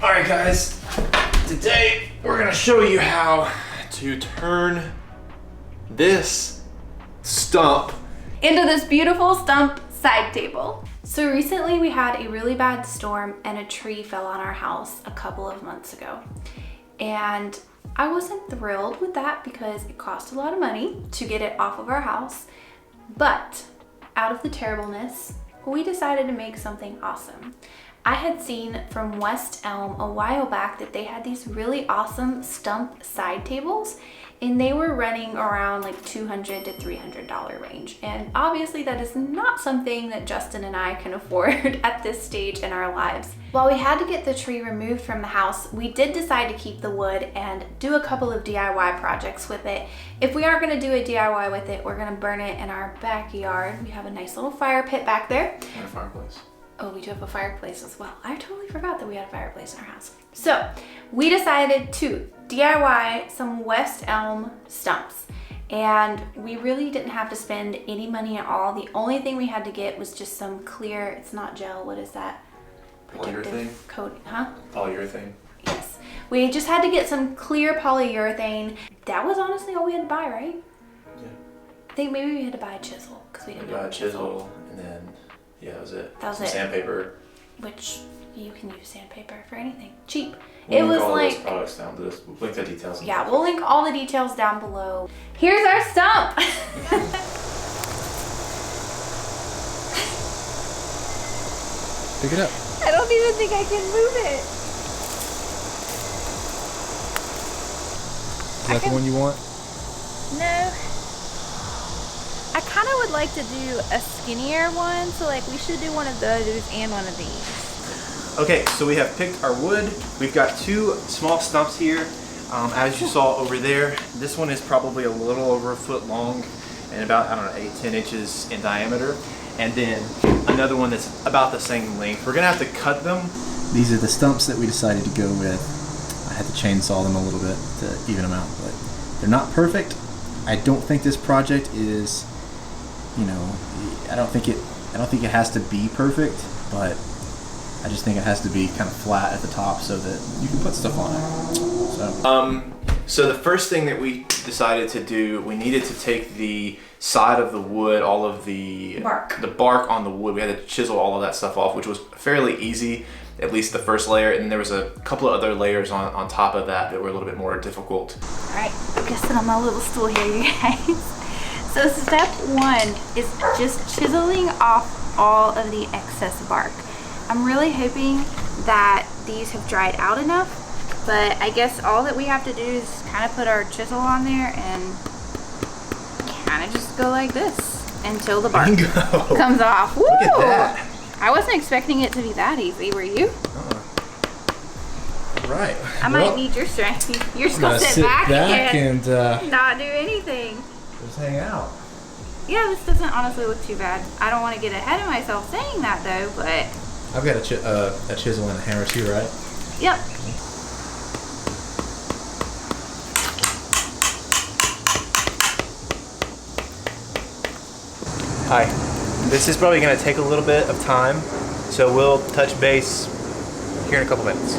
Alright guys, today we're gonna show you how to turn this stump into this beautiful stump side table. So recently we had a really bad storm and a tree fell on our house a couple of months ago. And I wasn't thrilled with that because it cost a lot of money to get it off of our house. But out of the terribleness, we decided to make something awesome. I had seen from West Elm a while back that they had these really awesome stump side tables, and they were running around like $200 to $300 range. And obviously that is not something that Justin and I can afford at this stage in our lives. While we had to get the tree removed from the house, we did decide to keep the wood and do a couple of DIY projects with it. If we aren't gonna do a DIY with it, we're gonna burn it in our backyard. We have a nice little fire pit back there. and a fireplace. Oh, we do have a fireplace as well. I totally forgot that we had a fireplace in our house. So we decided to DIY some West Elm stumps. And we really didn't have to spend any money at all. The only thing we had to get was just some clear, it's not gel, what is that? Polyurethane? Coating, huh? Polyurethane. Yes. We just had to get some clear polyurethane. That was honestly all we had to buy, right? Yeah. I think maybe we had to buy a chisel because we didn't have a chisel. And then, yeah, that was it. That was some it. Sandpaper. Which you can use sandpaper for anything. Cheap. We'll it was link all like those products down to this. We'll link the details. yeah, we'll link all the details down below. Here's our stump. Pick it up. I don't even think I can move it. Is that the one you want? No. I kind of would like to do a skinnier one, so like we should do one of those and one of these. Okay, so we have picked our wood. We've got two small stumps here. As you saw over there, this one is probably a little over a foot long and about, I don't know, 8-10 inches in diameter. And then another one that's about the same length. We're gonna have to cut them. These are the stumps that we decided to go with. I had to chainsaw them a little bit to even them out, but they're not perfect. I don't think this project is, you know, I don't think it has to be perfect, but I just think it has to be kind of flat at the top so that you can put stuff on it. So the first thing that we decided to do, we needed to take the side of the wood, all of the bark on the wood. We had to chisel all of that stuff off, which was fairly easy, at least the first layer. And then there was a couple of other layers on top of that were a little bit more difficult. All right, I'm gonna sit on my little stool here, you guys. So step one is just chiseling off all of the excess bark. I'm really hoping that these have dried out enough, but I guess all that we have to do is kind of put our chisel on there and kind of just go like this until the bark comes off. Woo! Look at that. I wasn't expecting it to be that easy, were you? Right. I might need your strength. You're just gonna sit back and not do anything. Just hang out. Yeah, this doesn't honestly look too bad. I don't want to get ahead of myself saying that though, but I've got a chisel and a hammer too, right? yep. Hi. This is probably going to take a little bit of time, so we'll touch base here in a couple minutes.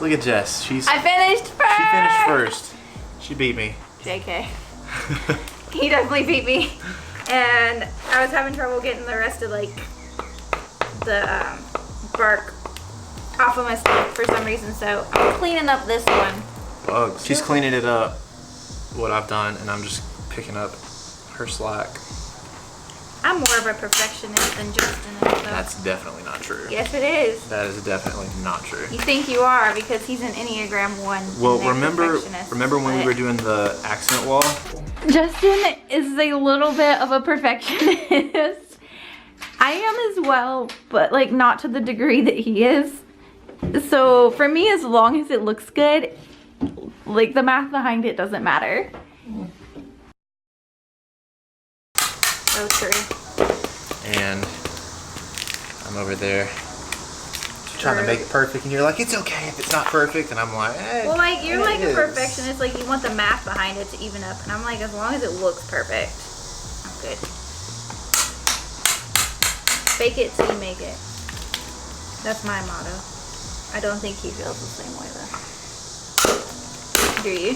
Look at Jess. I finished first. She finished first. She beat me. JK. He definitely beat me. And I was having trouble getting the rest of like the bark off of my stuff for some reason, so I'm cleaning up this one. Bugs. She's cleaning it up, what I've done, and I'm just picking up her slack. I'm more of a perfectionist than Justin is, though. That's definitely not true. Yes, it is. That is definitely not true. You think you are because he's an Enneagram 1. Well, remember when we were doing the accent wall? Justin is a little bit of a perfectionist. I am as well, but like not to the degree that he is. So for me, as long as it looks good, like the math behind it doesn't matter. So true. And I'm over there trying to make it perfect, and you're like, it's okay if it's not perfect, and I'm like, eh, Well, like, you're like a is. perfectionist, like you want the math behind it to even up, and I'm like, as long as it looks perfect, I'm good. Fake it till you make it. That's my motto. I don't think he feels the same way though. Do you?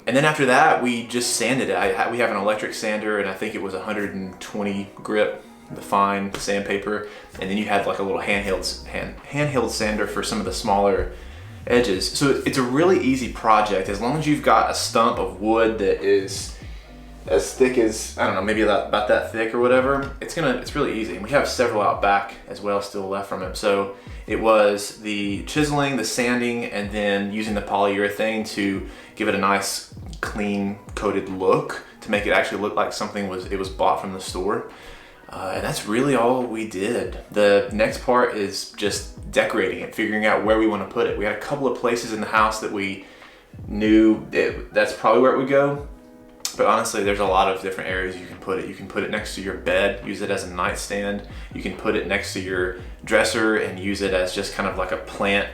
And then after that, we just sanded it. We have an electric sander, and I think it was 120 grip, the fine sandpaper. And then you had like a little handheld sander for some of the smaller edges. So it's a really easy project as long as you've got a stump of wood that is as thick as, I don't know, maybe about that thick or whatever. It's really easy. And we have several out back as well still left from it. So it was the chiseling, the sanding, and then using the polyurethane to give it a nice clean coated look to make it actually look like something was bought from the store. And that's really all we did. The next part is just decorating it, figuring out where we want to put it. We had a couple of places in the house that we knew that's probably where it would go. But honestly, there's a lot of different areas you can put it. You can put it next to your bed, use it as a nightstand. You can put it next to your dresser and use it as just kind of like a plant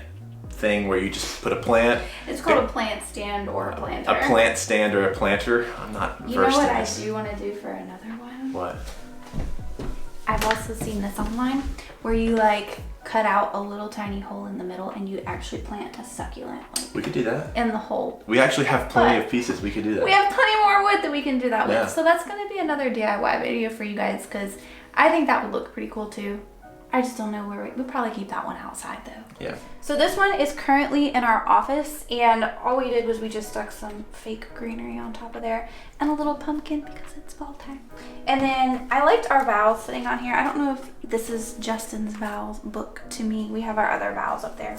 thing where you just put a plant. It's called a plant stand or a planter. A plant stand or a planter. I'm not versed in this. You know what I do want to do for another one? What? I've also seen this online where you like cut out a little tiny hole in the middle and you actually plant a succulent like We could do that. in the hole. We actually have plenty of pieces. We could do that. We have plenty more wood that we can do that Yeah. with. So that's going to be another DIY video for you guys because I think that would look pretty cool too. I just don't know where we'll probably keep that one outside though. Yeah. So this one is currently in our office, and all we did was we just stuck some fake greenery on top of there and a little pumpkin because it's fall time. And then I liked our vows sitting on here. I don't know if this is Justin's vows book to me. We have our other vows up there.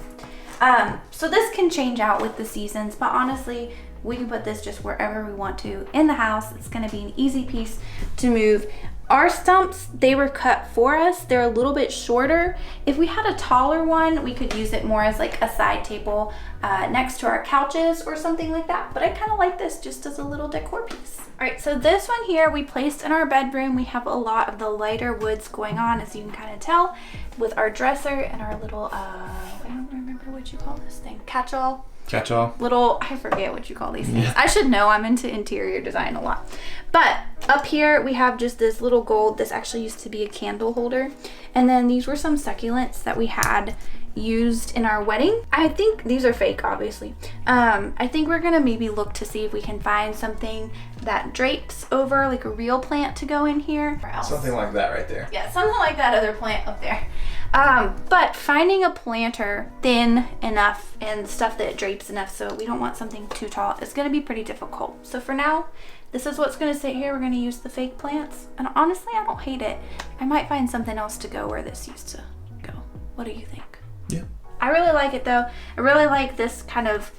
So this can change out with the seasons, but honestly, we can put this just wherever we want to in the house. It's going to be an easy piece to move. Our stumps, they were cut for us. They're a little bit shorter. If we had a taller one, we could use it more as like a side table next to our couches or something like that. But I kind of like this just as a little decor piece. All right, so this one here we placed in our bedroom. We have a lot of the lighter woods going on, as you can kind of tell, with our dresser and our little, I don't remember what you call this thing, catch-all. Catch-all. Little, I forget what you call these things. I should know, I'm into interior design a lot. But up here we have just this little gold. This actually used to be a candle holder. And then these were some succulents that we had used in our wedding. I think these are fake, obviously. I think we're gonna maybe look to see if we can find something that drapes over, like a real plant to go in here. Something like that right there. Yeah, something like that other plant up there. But finding a planter thin enough and stuff that drapes enough so we don't want something too tall is going to be pretty difficult. So for now, this is what's going to sit here. We're going to use the fake plants. And honestly, I don't hate it. I might find something else to go where this used to go. What do you think? Yeah. I really like it though. I really like this kind of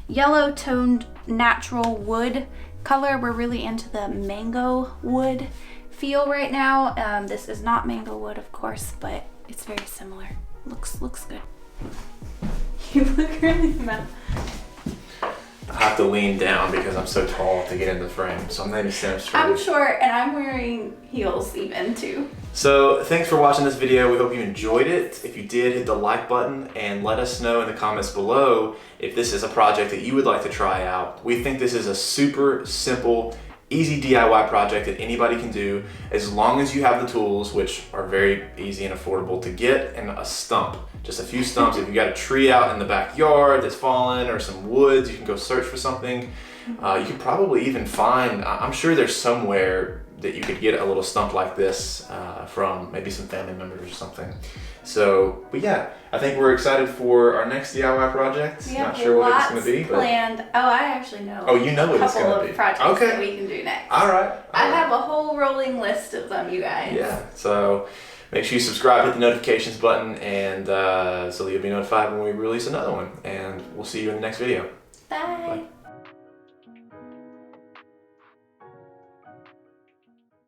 yellow toned natural wood color. We're really into the mango wood feel right now. This is not mango wood, of course, but it's very similar. Looks good. You look really mad. I have to lean down because I'm so tall to get in the frame, so I'm maybe stand straight. I'm short and I'm wearing heels even too. So thanks for watching this video. We hope you enjoyed it. If you did, hit the like button and let us know in the comments below if this is a project that you would like to try out. We think this is a super simple, easy DIY project that anybody can do as long as you have the tools, which are very easy and affordable to get, and a stump. Just a few stumps. If you got a tree out in the backyard that's fallen or some woods, you can go search for something. You can probably even find, I'm sure there's somewhere that you could get a little stump like this from maybe some family members or something. So, but yeah, I think we're excited for our next DIY project. Not sure what it's going to be, but planned. Oh, I actually know. Oh, you know what it's going to be. A couple of projects that we can do next. All right. I have a whole rolling list of them, you guys. Yeah. So make sure you subscribe, hit the notifications button, and so that you'll be notified when we release another one. And we'll see you in the next video. Bye. Bye.